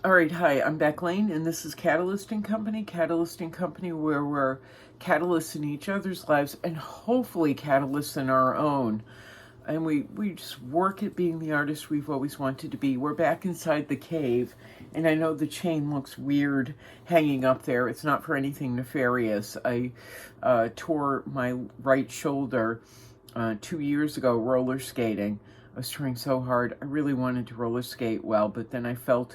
All right, hi, I'm Beck Lane, and this is Catalyst and Company. Catalyst and Company, where we're catalysts in each other's lives and hopefully catalysts in our own. And we just work at being the artist we've always wanted to be. We're back inside the cave, and I know the chain looks weird hanging up there. It's not for anything nefarious. I tore my right shoulder 2 years ago roller skating. I was trying so hard. I really wanted to roller skate well, but then I fell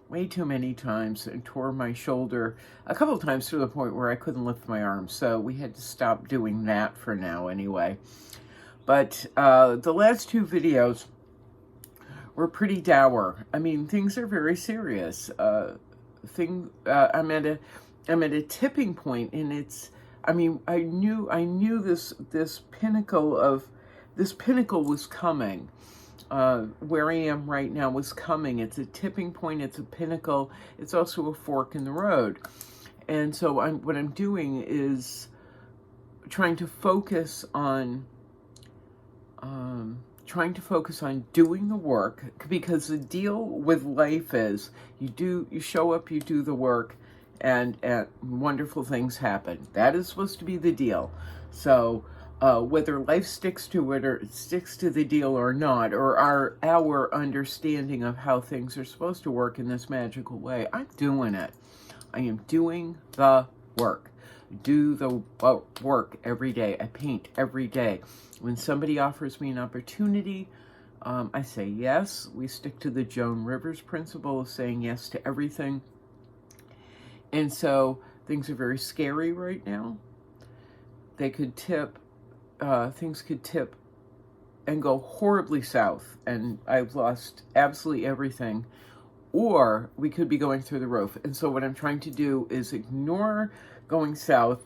way too many times and tore my shoulder a couple of times to the point where I couldn't lift my arms. So we had to stop doing that for now anyway. But the last two videos were pretty dour. I mean, things are very serious. I'm at a tipping point, and it's. I mean, I knew this pinnacle was coming. Where I am right now was coming. It's a tipping point. It's a pinnacle. It's also a fork in the road. And so what I'm doing is trying to focus on doing the work, because the deal with life is you show up, you do the work, and wonderful things happen. That is supposed to be the deal. So whether life sticks to it or sticks to the deal or not, or our understanding of how things are supposed to work in this magical way, I'm doing it. I am doing the work. Do the work every day. I paint every day. When somebody offers me an opportunity, I say yes. We stick to the Joan Rivers principle of saying yes to everything. And so things are very scary right now. They could tip, things could tip and go horribly south, and I've lost absolutely everything. Or we could be going through the roof. And so what I'm trying to do is ignore going south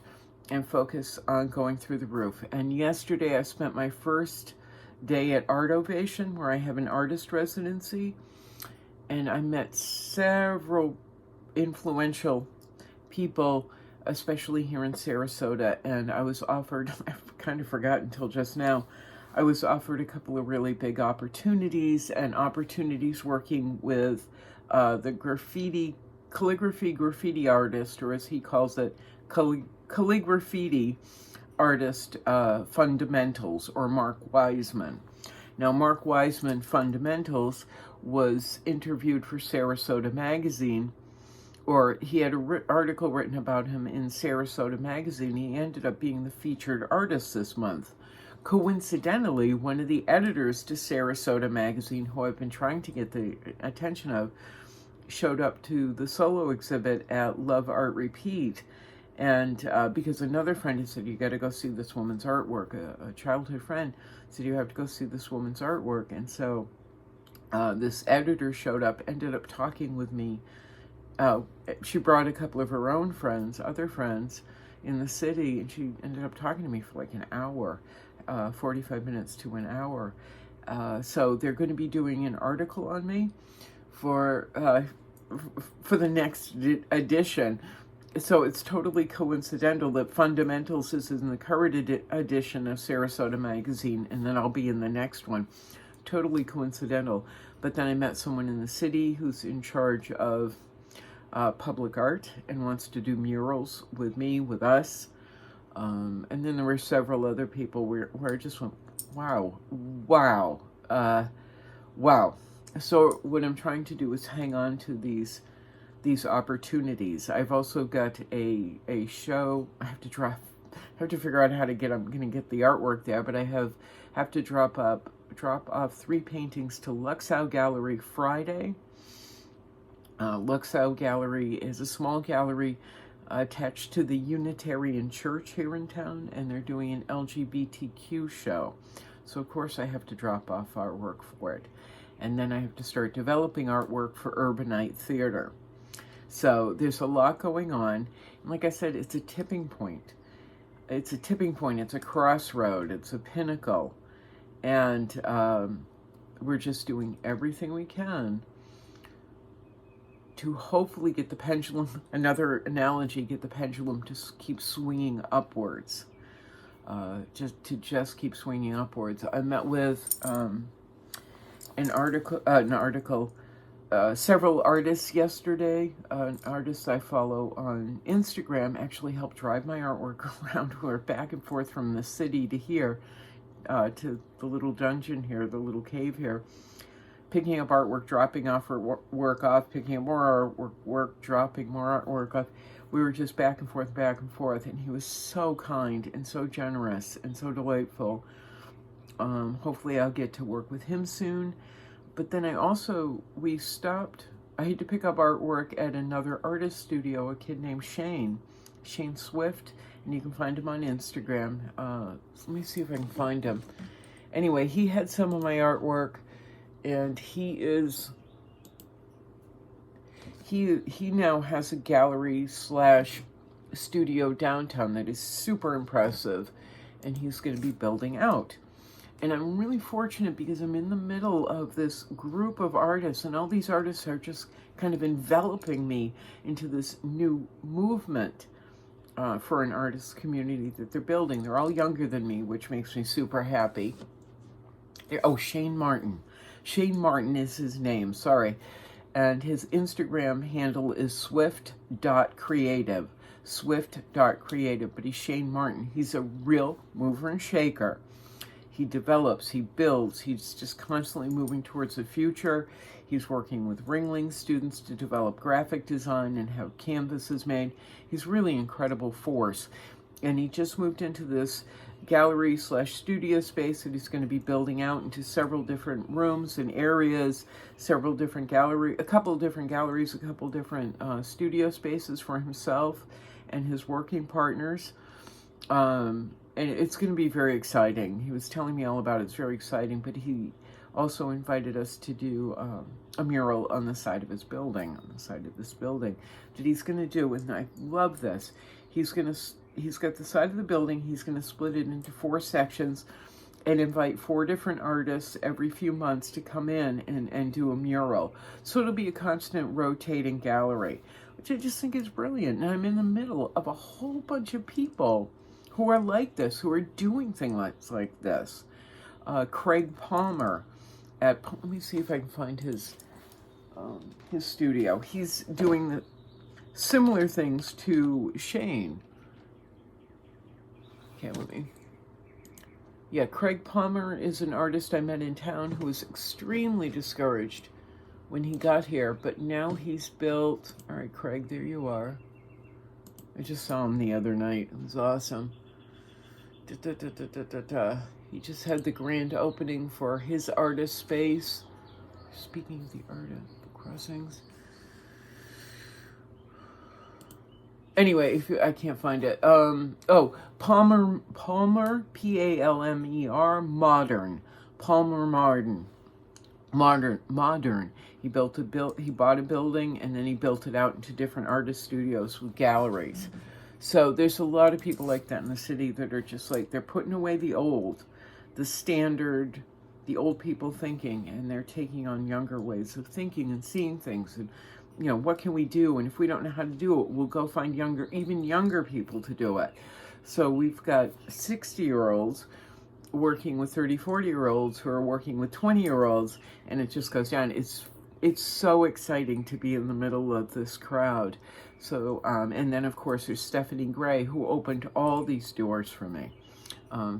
and focus on going through the roof. And yesterday I spent my first day at Art Ovation, where I have an artist residency, and I met several influential people, especially here in Sarasota, and I was offered, I've kind of forgotten until just now, I was offered a couple of really big opportunities, and opportunities working with the calligraphy graffiti artist, or as he calls it, calligraphy artist fundamentals, or Mark Wiseman. Now, Mark Wiseman Fundamentals was interviewed for Sarasota magazine, or he had an article written about him in Sarasota magazine. He ended up being the featured artist this month. Coincidentally, one of the editors to Sarasota magazine, who I've been trying to get the attention of, showed up to the solo exhibit at Love Art Repeat. And because another friend had said, you got to go see this woman's artwork, a childhood friend said, you have to go see this woman's artwork. And so this editor showed up, ended up talking with me. She brought a couple of her own friends, other friends in the city, and she ended up talking to me for like an hour, 45 minutes to an hour. So they're going to be doing an article on me for the next edition. So it's totally coincidental that Fundamentals is in the current edition of Sarasota magazine, and then I'll be in the next one. Totally coincidental. But then I met someone in the city who's in charge of public art and wants to do murals with me, with us. And then there were several other people where I just went, wow. So what I'm trying to do is hang on to these opportunities. I've also got a show. I have to figure out how to get. I'm going to get the artwork there, but I have to drop off 3 paintings to Luxau Gallery Friday. Luxau Gallery is a small gallery attached to the Unitarian Church here in town, and they're doing an LGBTQ show. So of course I have to drop off artwork for it. And then I have to start developing artwork for Urbanite Theater. So there's a lot going on. And like I said, it's a tipping point. It's a tipping point. It's a crossroad. It's a pinnacle. And we're just doing everything we can to hopefully get the pendulum, another analogy, get the pendulum to keep swinging upwards. Just keep swinging upwards. I met with a several artists yesterday. An artist I follow on Instagram actually helped drive my artwork around. We're back and forth from the city to here, to the little dungeon here, the little cave here, picking up artwork, dropping off work off, picking up more artwork, dropping more artwork off. We were just back and forth, and he was so kind and so generous and so delightful. Hopefully I'll get to work with him soon. But then we stopped. I had to pick up artwork at another artist studio, a kid named Shane Swift, and you can find him on Instagram. Let me see if I can find him. Anyway, he had some of my artwork, and he now has a gallery / studio downtown that is super impressive, and he's going to be building out. And I'm really fortunate because I'm in the middle of this group of artists, and all these artists are just kind of enveloping me into this new movement for an artist community that they're building. They're all younger than me, which makes me super happy. Shane Martin. Shane Martin is his name, sorry. And his Instagram handle is swift.creative. Swift.creative, but he's Shane Martin. He's a real mover and shaker. He develops, he builds, he's just constantly moving towards the future. He's working with Ringling students to develop graphic design and have canvases made. He's really an incredible force. And he just moved into this gallery / studio space that he's going to be building out into several different rooms and areas, a couple of different galleries, a couple of different studio spaces for himself and his working partners. And it's going to be very exciting. He was telling me all about it. It's very exciting, but he also invited us to do a mural on the side of this building that he's going to do. And I love this. He's got the side of the building. He's going to split it into 4 sections and invite 4 different artists every few months to come in and do a mural. So it'll be a constant rotating gallery, which I just think is brilliant. And I'm in the middle of a whole bunch of people who are like this, who are doing things like this. Craig Palmer let me see if I can find his studio. He's doing similar things to Shane. Craig Palmer is an artist I met in town who was extremely discouraged when he got here, but now he's built. All right, Craig, there you are. I just saw him the other night. It was awesome. He just had the grand opening for his artist space. Speaking of the artist, the crossings. Anyway, I can't find it. Palmer, Palmer, Modern. Palmer Modern. He bought a building, and then he built it out into different artist studios with galleries. So there's a lot of people like that in the city that are just like, they're putting away the old people thinking, and they're taking on younger ways of thinking and seeing things. And, what can we do? And if we don't know how to do it, we'll go find even younger people to do it. So we've got 60-year-olds working with 30, 40-year-olds who are working with 20-year-olds, and it just goes down. It's so exciting to be in the middle of this crowd. So, and then of course there's Stephanie Gray, who opened all these doors for me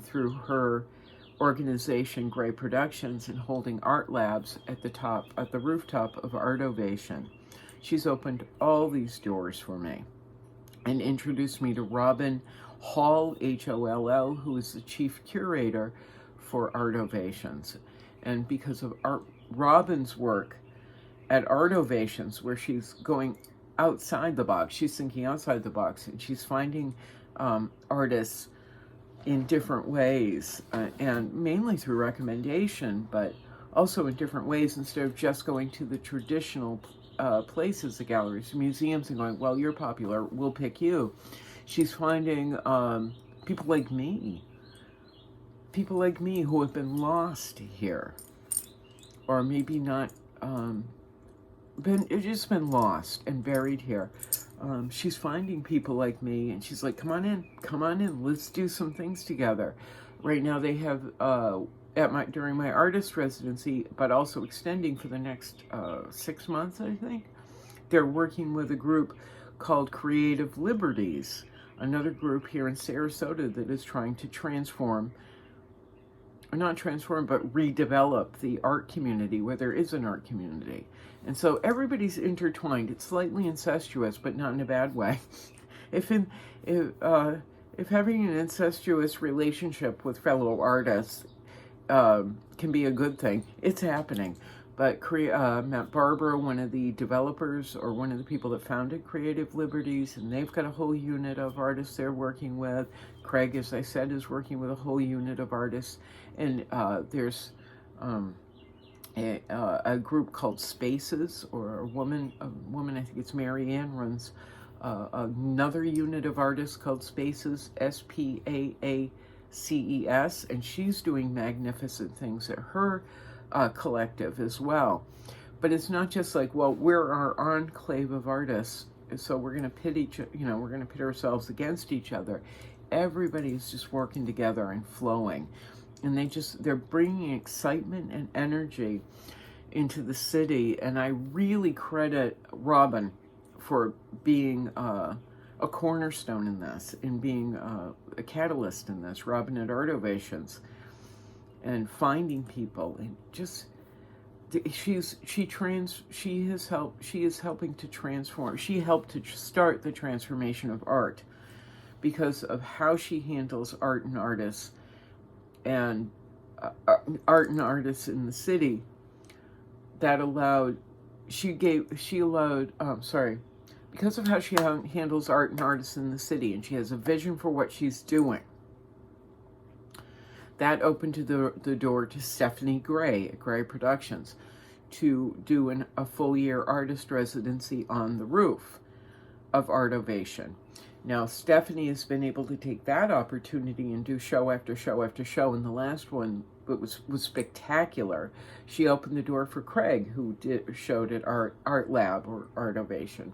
through her organization, Gray Productions, and holding art labs at the rooftop of Art Ovation. She's opened all these doors for me and introduced me to Robin Hall, Holl, who is the chief curator for Art Ovations. And because of Robin's work at Art Ovations, where she's going outside the box, she's thinking outside the box, and she's finding artists in different ways, and mainly through recommendation, but also in different ways, instead of just going to the traditional places, the galleries, museums, and going, well, you're popular, we'll pick you. She's finding people like me who have been lost here, or maybe not, been lost and buried here. She's finding people like me, and she's like, come on in, let's do some things together. Right now they have during my artist residency, but also extending for the next 6 months, I think. They're working with a group called Creative Liberties, another group here in Sarasota that is trying to transform, or not transform, but redevelop the art community where there is an art community. And so everybody's intertwined. It's slightly incestuous, but not in a bad way. If having an incestuous relationship with fellow artists can be a good thing, it's happening. But met Barbara, one of the developers or one of the people that founded Creative Liberties, and they've got a whole unit of artists they're working with. Craig, as I said, is working with a whole unit of artists. And there's a group called Spaces, or a woman, I think it's Mary Ann, runs another unit of artists called Spaces, SPAACES, and she's doing magnificent things at her collective as well. But it's not just like, well, we're our enclave of artists, so we're going to we're going to pit ourselves against each other. Everybody's just working together and flowing, and they're bringing excitement and energy into the city. And I really credit Robin for being a cornerstone in this, and being a catalyst in this. Robin at Art Ovations, and finding people, and just she is helping to transform. She helped to start the transformation of art because of how she handles art and artists, and art and artists in the city. That allowed because of how she handles art and artists in the city, and she has a vision for what she's doing. That opened the door to Stephanie Gray at Gray Productions to do a full year artist residency on the roof of Art Ovation. Now, Stephanie has been able to take that opportunity and do show after show after show, and the last one was spectacular. She opened the door for Craig, who showed at Art Lab or Art Ovation.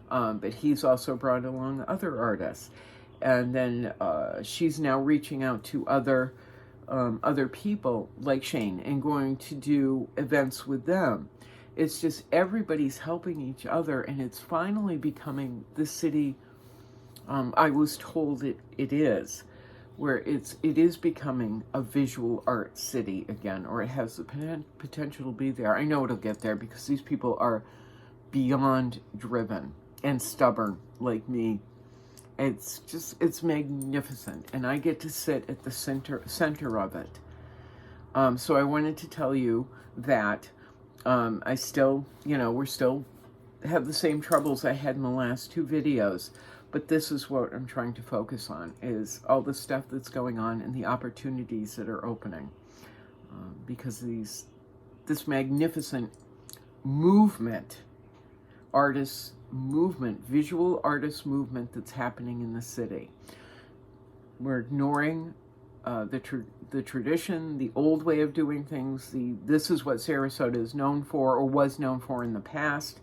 But he's also brought along other artists. And then she's now reaching out to other people like Shane and going to do events with them. It's just everybody's helping each other, and it's finally becoming the city I was told it is, where it is becoming a visual art city again, or it has the potential to be there. I know it'll get there because these people are beyond driven and stubborn like me. It's magnificent, and I get to sit at the center of it. So I wanted to tell you that I still, we're still have the same troubles I had in the last 2 videos, but this is what I'm trying to focus on, is all the stuff that's going on and the opportunities that are opening, because this magnificent movement, visual artist movement that's happening in the city. We're ignoring the tradition, the old way of doing things. This is what Sarasota is known for, or was known for in the past,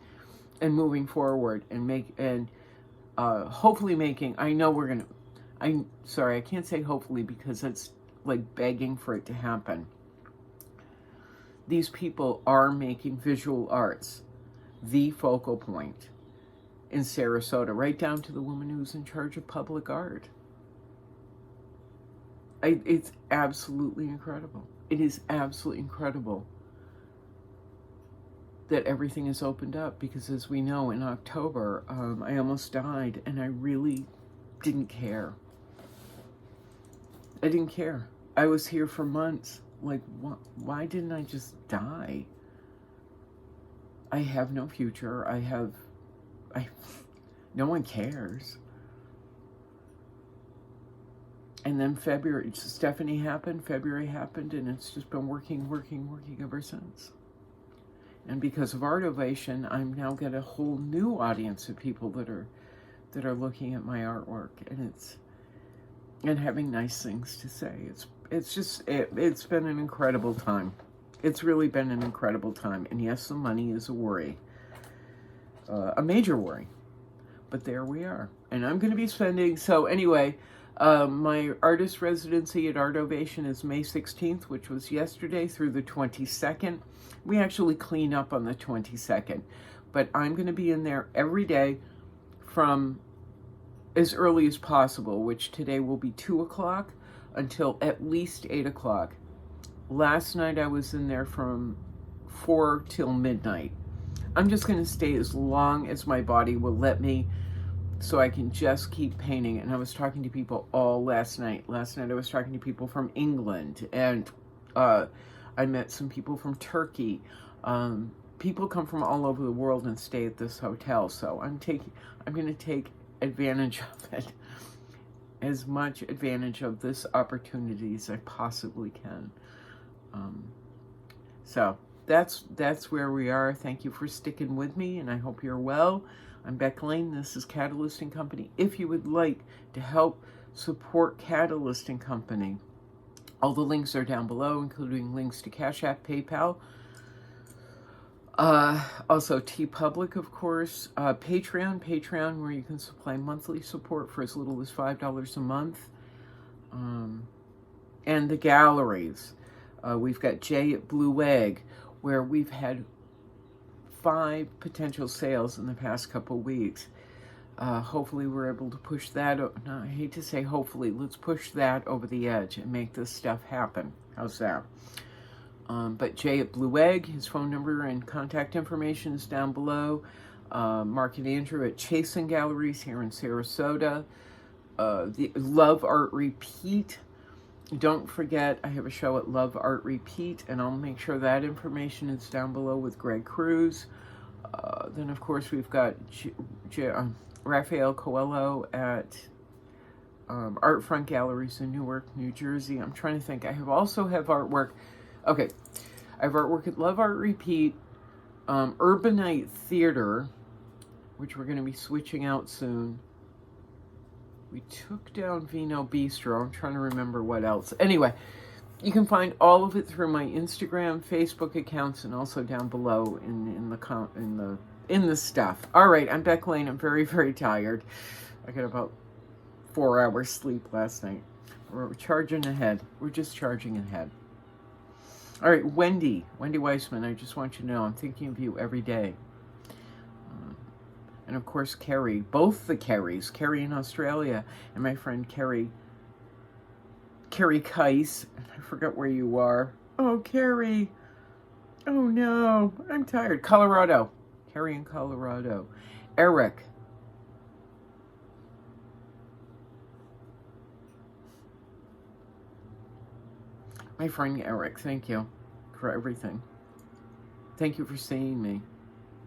and moving forward and hopefully making. I'm sorry, I can't say hopefully because it's like begging for it to happen. These people are making visual arts the focal point in Sarasota, right down to the woman who's in charge of public art. It's absolutely incredible. It is absolutely incredible that everything is opened up, because as we know, in October, I almost died, and I really didn't care. I didn't care. I was here for months. Like, why didn't I just die? I have no future. No one cares. And then February happened, and it's just been working ever since. And because of Art Ovation, I'm now got a whole new audience of people that are looking at my artwork, and having nice things to say. It's been an incredible time. It's really been an incredible time. And yes, the money is a worry, a major worry. But there we are. And I'm going to be spending, so anyway, My artist residency at Art Ovation is May 16th, which was yesterday, through the 22nd. We actually clean up on the 22nd, but I'm going to be in there every day from as early as possible, which today will be 2 o'clock until at least 8 o'clock. Last night I was in there from 4 till midnight. I'm just going to stay as long as my body will let me, so I can just keep painting. And I was talking to people all last night. Last night I was talking to people from England, and I met some people from Turkey. People come from all over the world and stay at this hotel, so I'm going to take advantage of it, as much advantage of this opportunity as I possibly can. So that's where we are. Thank you for sticking with me, and I hope you're well. I'm Beck Lane. This is Catalyst & Company. If you would like to help support Catalyst & Company, all the links are down below, including links to Cash App, PayPal, also TeePublic, of course, Patreon, where you can supply monthly support for as little as $5 a month, and the galleries. We've got Jay at Blue Egg, where we've had 5 potential sales in the past couple weeks. Hopefully we're able to push that, no, I hate to say hopefully, let's push that over the edge and make this stuff happen. How's that? But Jay at Blue Egg, his phone number and contact information is down below. Mark and Andrew at Chasen Galleries here in Sarasota. The Love Art Repeat. Don't forget, I have a show at Love Art Repeat, and I'll make sure that information is down below with Greg Cruz. Then, of course, we've got Rafael Coelho at Art Front Galleries in Newark, New Jersey. I'm trying to think. I also have artwork. Okay, I have artwork at Love Art Repeat, Urbanite Theater, which we're going to be switching out soon. We took down Vino Bistro. I'm trying to remember what else. Anyway, you can find all of it through my Instagram, Facebook accounts, and also down below in the stuff. All right, I'm Beck Lane. I'm very, very tired. I got about 4 hours sleep last night. We're charging ahead. We're just charging ahead. All right, Wendy Weissman, I just want you to know I'm thinking of you every day. And of course, Kerry, both the Kerrys, Kerry in Australia and my friend Kerry Keiss. I forgot where you are. Oh, Kerry. Oh, no, I'm tired. Colorado. Kerry in Colorado. Eric. My friend Eric, thank you for everything. Thank you for seeing me.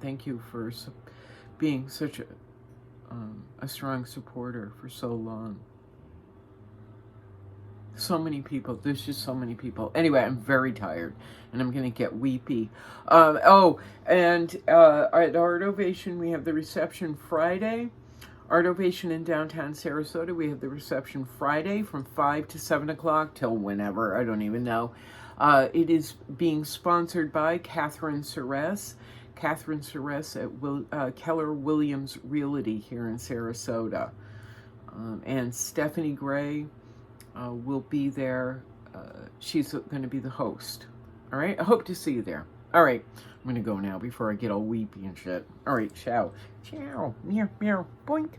Thank you for being such a strong supporter for so long. So many people. There's just so many people. Anyway, I'm very tired, and I'm going to get weepy. And at Art Ovation, we have the reception Friday. Art Ovation in downtown Sarasota, we have the reception Friday from 5 to 7 o'clock till whenever, I don't even know. It is being sponsored by Catherine Ceres at Keller Williams Realty here in Sarasota. And Stephanie Gray will be there. She's going to be the host. All right, I hope to see you there. All right, I'm going to go now before I get all weepy and shit. All right, ciao. Ciao. Meow, meow, boink.